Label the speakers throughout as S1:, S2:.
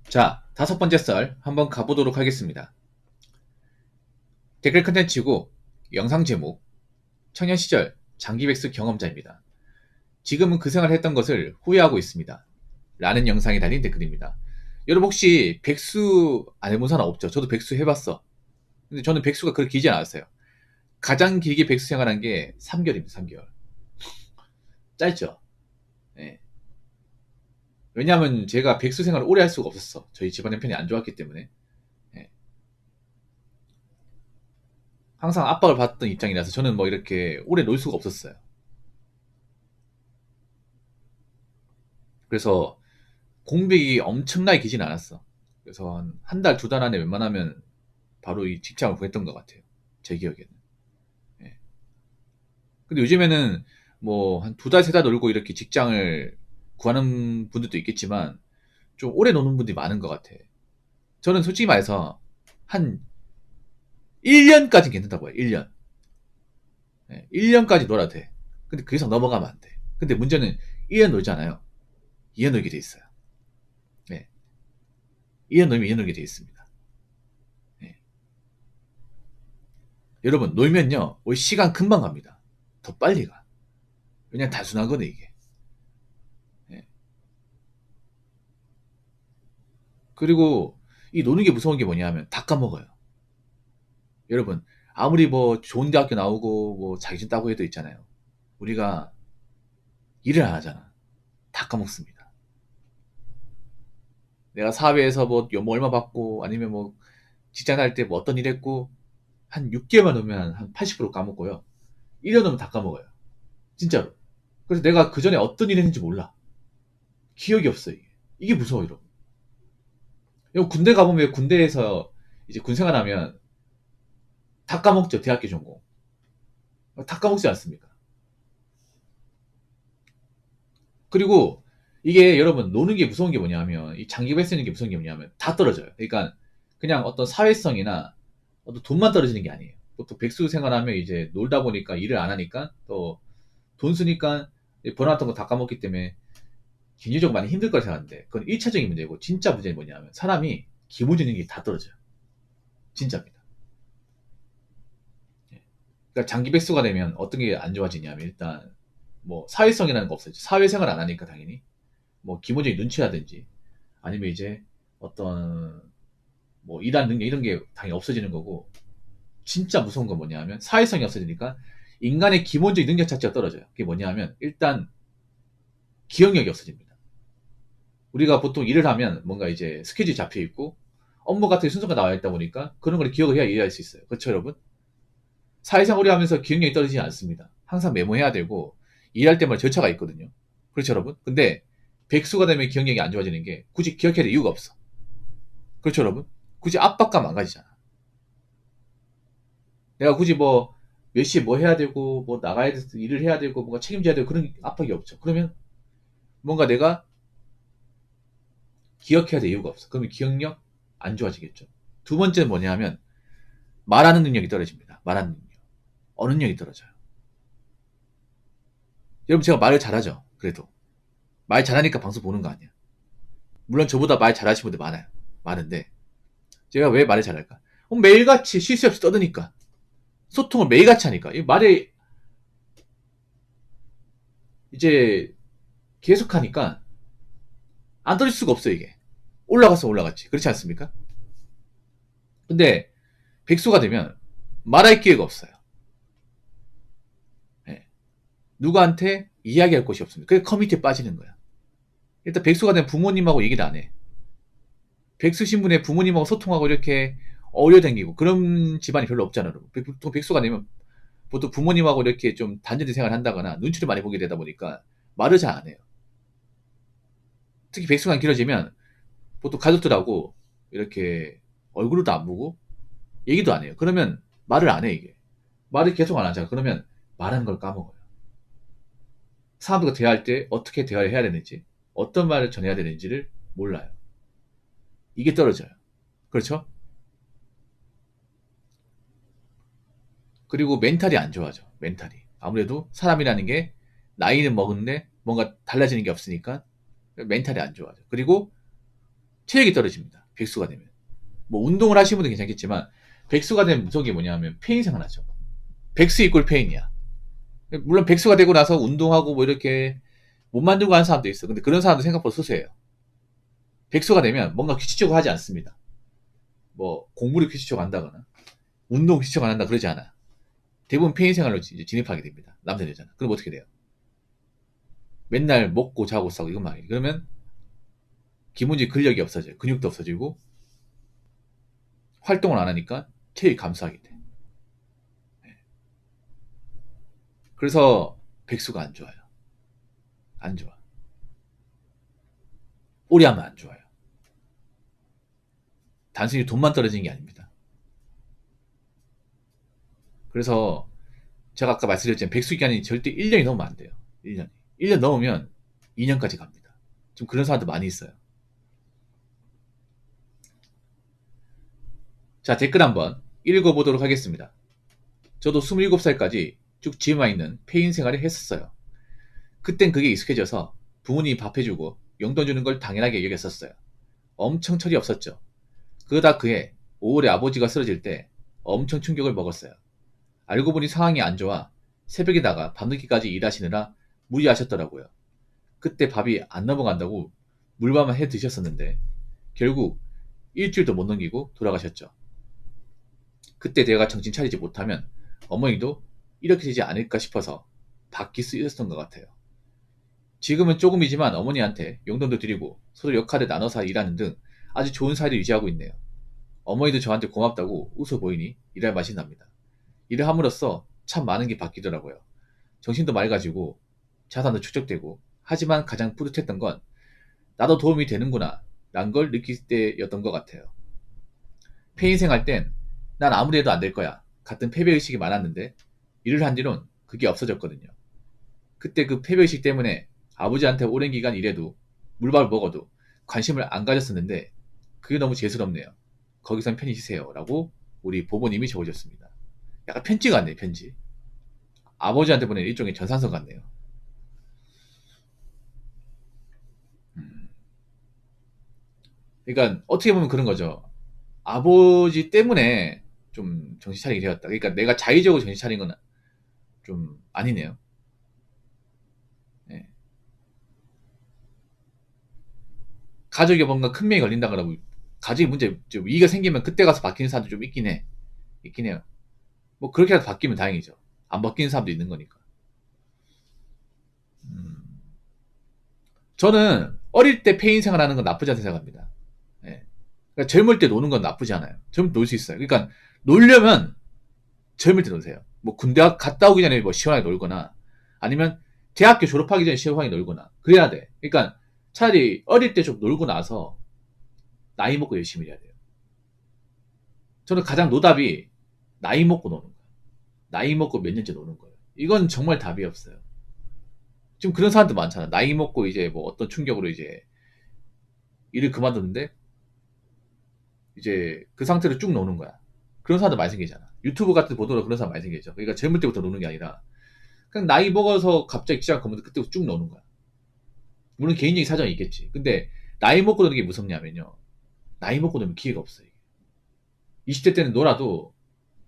S1: 자, 다섯 번째 썰 한번 가보도록 하겠습니다. 댓글 컨텐츠고 영상 제목 청년 시절 장기백수 경험자입니다. 지금은 그 생활을 했던 것을 후회하고 있습니다. 라는 영상에 달린 댓글입니다. 여러분 혹시 백수 안 해본 사람 없죠? 저도 백수 해봤어. 근데 저는 백수가 그렇게 길지 않았어요. 가장 길게 백수 생활한 게 3개월입니다. 3개월. 짧죠? 네. 왜냐하면 제가 백수 생활을 오래 할 수가 없었어. 저희 집안 형편이 안 좋았기 때문에. 네. 항상 압박을 받던 입장이라서 저는 뭐 이렇게 오래 놀 수가 없었어요. 그래서 공백이 엄청나게 길진 않았어. 그래서 한 달, 두 달 안에 웬만하면 바로 이 직장을 구했던 것 같아요. 제 기억에는. 예. 근데 요즘에는 뭐 한 두 달, 세 달 놀고 이렇게 직장을 구하는 분들도 있겠지만 좀 오래 노는 분들이 많은 것 같아. 저는 솔직히 말해서 한 1년까지는 괜찮다고 해요. 1년. 예. 1년까지 놀아도 돼. 근데 그 이상 넘어가면 안 돼. 근데 문제는 1년 놀잖아요. 2년 놀게 돼 있어요. 예. 2년 놀면 2년 놀게 돼 있습니다. 예. 여러분 놀면요 시간 금방 갑니다. 더 빨리 가. 그냥 단순하거든 이게. 예. 그리고 이 노는 게 무서운 게 뭐냐면 다 까먹어요. 여러분 아무리 뭐 좋은 대학교 나오고 뭐 자격증 따고 해도 있잖아요. 우리가 일을 안 하잖아. 다 까먹습니다. 내가 사회에서 뭐 얼마 받고 아니면 뭐 직장 다닐 때 뭐 어떤 일 했고 한 6개월만 놓으면 한 80% 까먹고요. 1년 놓으면 다 까먹어요. 진짜로. 그래서 내가 그 전에 어떤 일 했는지 몰라. 기억이 없어 이게. 이게 무서워 여러분. 이거 군대 가보면 군대에서 이제 군 생활하면 다 까먹죠. 대학교 전공. 다 까먹지 않습니까? 그리고 이게 여러분 노는 게 무서운 게 뭐냐면 이 장기배 쓰는 게 무서운 게 뭐냐면 다 떨어져요. 그러니까 그냥 어떤 사회성이나 어떤 돈만 떨어지는 게 아니에요. 보통 백수 생활하면 이제 놀다 보니까 일을 안 하니까 또 돈 쓰니까 번아웃 같은 거 다 까먹기 때문에 경제적으로 많이 힘들 거라 생각하는데 그건 1차적인 문제고 진짜 문제는 뭐냐면 사람이 기본적인 게 다 떨어져요. 진짜입니다. 예. 그러니까 장기 백수가 되면 어떤 게 안 좋아지냐면 일단 뭐 사회성이라는 거 없어지죠. 사회생활 안 하니까 당연히 뭐 기본적인 눈치라든지 아니면 이제 어떤 뭐 일하는 능력 이런 게 당연히 없어지는 거고 진짜 무서운 건 뭐냐면 사회성이 없어지니까 인간의 기본적인 능력 자체가 떨어져요. 그게 뭐냐면 일단 기억력이 없어집니다. 우리가 보통 일을 하면 뭔가 이제 스케줄이 잡혀 있고 업무 같은 게 순서가 나와 있다 보니까 그런 걸 기억을 해야 일할 수 있어요. 그렇죠, 여러분? 사회생활을 하면서 기억력이 떨어지지 않습니다. 항상 메모해야 되고 일할 때마다 절차가 있거든요. 그렇죠, 여러분? 근데 백수가 되면 기억력이 안 좋아지는 게 굳이 기억해야 될 이유가 없어. 그렇죠, 여러분? 굳이 압박감 안 가지잖아. 내가 굳이 뭐 몇 시에 뭐 해야 되고 뭐 나가야 돼서 일을 해야 되고 뭔가 책임져야 되고 그런 압박이 없죠. 그러면 뭔가 내가 기억해야 될 이유가 없어. 그러면 기억력 안 좋아지겠죠. 두 번째는 뭐냐면 말하는 능력이 떨어집니다. 말하는 능력. 어느 능력이 떨어져요. 여러분 제가 말을 잘하죠. 그래도 말 잘하니까 방송 보는 거 아니야. 물론 저보다 말 잘하시는 분들 많아요. 많은데 제가 왜 말을 잘할까? 매일같이 쉴 새 없이 떠드니까 소통을 매일같이 하니까 이 말이 이제 계속하니까 안 떨어질 수가 없어요 이게. 올라가서 올라갔지. 그렇지 않습니까? 근데 백수가 되면 말할 기회가 없어요. 예. 누구한테 이야기할 곳이 없습니다. 그게 커뮤니티에 빠지는 거야. 일단 백수가 된 부모님하고 얘기를 안 해. 백수 신분의 부모님하고 소통하고 이렇게 어려댕기고 그런 집안이 별로 없잖아요. 보통 백수가 되면 보통 부모님하고 이렇게 좀 단절된 생활을 한다거나 눈치를 많이 보게 되다 보니까 말을 잘 안 해요. 특히 백수가 길어지면 보통 가족들하고 이렇게 얼굴도 안 보고 얘기도 안 해요. 그러면 말을 안 해, 이게. 말을 계속 안 하잖아. 그러면 말하는 걸 까먹어요. 사람들과 대화할 때 어떻게 대화를 해야 되는지, 어떤 말을 전해야 되는지를 몰라요. 이게 떨어져요. 그렇죠? 그리고 멘탈이 안 좋아져. 멘탈이. 아무래도 사람이라는 게 나이는 먹었는데 뭔가 달라지는 게 없으니까 멘탈이 안 좋아져. 그리고 체력이 떨어집니다. 백수가 되면. 뭐 운동을 하시는 분도 괜찮겠지만 백수가 되면 무서운 게 뭐냐면 페인 생활하죠. 백수 이꼴 페인이야. 물론 백수가 되고 나서 운동하고 뭐 이렇게 못 만들고 하는 사람도 있어. 근데 그런 사람도 생각보다 소수예요. 백수가 되면 뭔가 규칙적으로 하지 않습니다. 뭐 공부를 규칙적으로 한다거나 운동 규칙적으로 안 한다 그러지 않아. 대부분 페인 생활로 이제 진입하게 됩니다. 남자 여자는. 그럼 어떻게 돼요? 맨날 먹고 자고 싸고 이것만 하게. 그러면 기본적인 근력이 없어져요. 근육도 없어지고 활동을 안 하니까 체력이 감소하게 돼. 그래서 백수가 안 좋아요. 안 좋아. 오래 하면 안 좋아요. 단순히 돈만 떨어지는 게 아닙니다. 그래서 제가 아까 말씀드렸지만 백수 기간이 절대 1년이 넘으면 안 돼요. 1년이. 1년 넘으면 2년까지 갑니다. 좀 그런 사람도 많이 있어요. 자, 댓글 한번 읽어보도록 하겠습니다. 저도 27살까지 쭉 집에만 있는 폐인 생활을 했었어요. 그땐 그게 익숙해져서 부모님이 밥 해주고 용돈 주는 걸 당연하게 여겼었어요. 엄청 철이 없었죠. 그러다 그해 5월에 아버지가 쓰러질 때 엄청 충격을 먹었어요. 알고 보니 상황이 안 좋아 새벽에다가 밤늦게까지 일하시느라 무리하셨더라고요. 그때 밥이 안 넘어간다고 물밥만 해 드셨었는데 결국 일주일도 못 넘기고 돌아가셨죠. 그때 내가 정신 차리지 못하면 어머니도 이렇게 되지 않을까 싶어서 받기 쓰였던 것 같아요. 지금은 조금이지만 어머니한테 용돈도 드리고 서로 역할을 나눠서 일하는 등 아주 좋은 사이를 유지하고 있네요. 어머니도 저한테 고맙다고 웃어 보이니 일할 맛이 납니다. 일을 함으로써 참 많은 게 바뀌더라고요. 정신도 맑아지고 자산도 축적되고 하지만 가장 뿌듯했던 건 나도 도움이 되는구나 라는 걸 느낄 때였던 것 같아요. 폐인생 할 땐 난 아무리 해도 안 될 거야 같은 패배의식이 많았는데 일을 한 뒤론 그게 없어졌거든요. 그때 그 패배의식 때문에 아버지한테 오랜 기간 일해도 물밥을 먹어도 관심을 안 가졌었는데 그게 너무 죄스럽네요. 거기선 편히 쉬세요 라고 우리 보보님이 적어줬습니다. 약간 편지 같네요. 편지. 아버지한테 보낸 일종의 전산서 같네요. 그러니까 어떻게 보면 그런 거죠. 아버지 때문에 좀 정신 차리게 되었다. 그러니까 내가 자의적으로 정신 차린 건 좀 아니네요. 네. 가족이 뭔가 큰 병이 걸린다거나 뭐 가족이 문제 좀 위기가 생기면 그때 가서 바뀌는 사람도 좀 있긴 해. 있긴 해요. 뭐 그렇게라도 바뀌면 다행이죠. 안 바뀌는 사람도 있는 거니까. 음. 저는 어릴 때 폐인 생활하는 건 나쁘지 않다고 생각합니다. 예. 그러니까 젊을 때 노는 건 나쁘지 않아요. 젊을 때 놀 수 있어요. 그러니까 놀려면 젊을 때 노세요. 뭐 군대 갔다 오기 전에 뭐 시원하게 놀거나 아니면 대학교 졸업하기 전에 시원하게 놀거나 그래야 돼. 그러니까 차라리 어릴 때 좀 놀고 나서 나이 먹고 열심히 해야 돼요. 저는 가장 노답이 나이 먹고 노는 거예요. 나이 먹고 몇 년째 노는 거예요. 이건 정말 답이 없어요. 지금 그런 사람들 많잖아. 나이 먹고 이제 뭐 어떤 충격으로 이제 일을 그만뒀는데 이제 그 상태로 쭉 노는 거야. 그런 사람들 많이 생기잖아. 유튜브 같은 데 보더라도 그런 사람 많이 생기죠. 그러니까 젊을 때부터 노는 게 아니라 그냥 나이 먹어서 갑자기 시작하면 그때부터 쭉 노는 거야. 물론 개인적인 사정이 있겠지. 근데 나이 먹고 노는 게 무섭냐면요. 나이 먹고 노면 기회가 없어요. 20대 때는 놀아도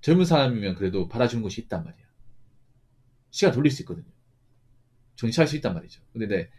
S1: 젊은 사람이면 그래도 받아주는 곳이 있단 말이야. 시간 돌릴 수 있거든요. 정신 차릴 수 있단 말이죠. 근데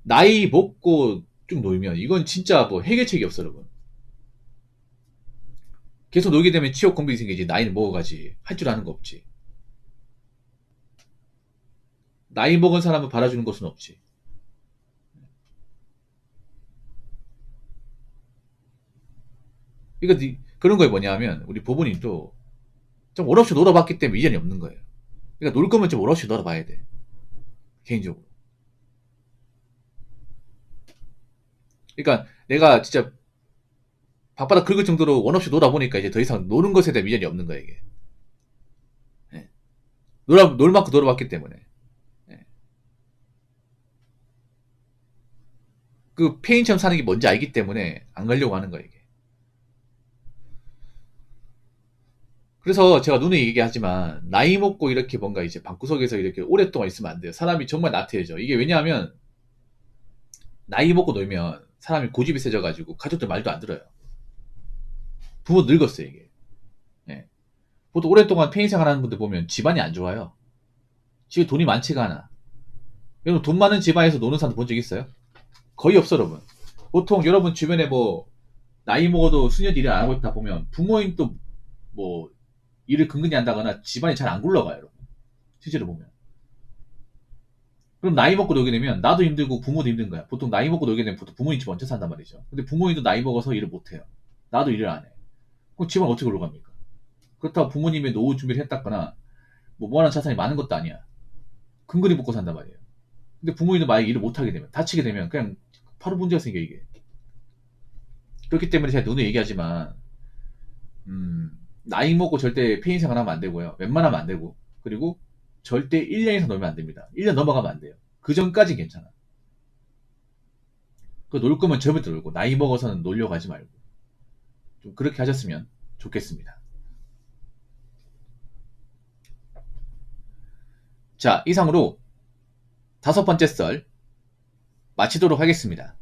S1: 나이 먹고 쭉 놀면 이건 진짜 뭐 해결책이 없어 여러분. 계속 놀게 되면 취업 공백이 생기지. 나이는 먹어가지. 할 줄 아는 거 없지. 나이 먹은 사람을 받아주는 것은 없지. 그러니까 그런 거에 뭐냐면 우리 보부님도 좀 월 없이 놀아봤기 때문에 이전이 없는 거예요. 그러니까 놀 거면 좀 월 없이 놀아봐야 돼. 개인적으로. 그러니까 내가 진짜 밥바닥 긁을 정도로 원 없이 놀아보니까 이제 더 이상 노는 것에 대한 미련이 없는 거야 이게. 예. 놀 만큼 놀아봤기 때문에. 예. 그 페인처럼 사는 게 뭔지 알기 때문에 안 가려고 하는 거야 이게. 그래서 제가 누누이 얘기하지만 나이 먹고 이렇게 뭔가 이제 방구석에서 이렇게 오랫동안 있으면 안 돼요. 사람이 정말 나태해져. 이게 왜냐하면 나이 먹고 놀면 사람이 고집이 세져가지고 가족들 말도 안 들어요. 부모 늙었어요, 이게. 예. 보통 오랫동안 폐인 생활하는 분들 보면 집안이 안 좋아요. 집에 돈이 많지가 않아. 여러분 돈 많은 집안에서 노는 사람 본 적 있어요? 거의 없어, 여러분. 보통 여러분 주변에 뭐 나이 먹어도 수년 일을 안 하고 있다 보면 부모님도 뭐 일을 근근히 한다거나 집안이 잘 안 굴러가요, 여러분. 실제로 보면. 그럼 나이 먹고 놀게 되면 나도 힘들고 부모도 힘든 거야. 보통 나이 먹고 놀게 되면 보통 부모님 집 얹혀 산단 말이죠. 근데 부모님도 나이 먹어서 일을 못 해요. 나도 일을 안 해. 그럼 집안 어떻게 굴러갑니까? 그렇다고 부모님의 노후 준비를 했다거나 뭐 모아놓은 자산이 많은 것도 아니야. 근근히 먹고 산단 말이에요. 근데 부모님도 만약에 일을 못 하게 되면 다치게 되면 그냥 바로 문제가 생겨 이게. 그렇기 때문에 제가 누누이 얘기하지만 나이 먹고 절대 폐인 생활하면 안 되고요. 웬만하면 안 되고. 그리고 절대 1년 이상 놀면 안 됩니다. 1년 넘어가면 안 돼요. 그 전까지 괜찮아. 그 놀 거면 젊을 때 놀고 나이 먹어서는 놀려고 하지 말고 좀 그렇게 하셨으면 좋겠습니다. 자, 이상으로 5번째 썰 마치도록 하겠습니다.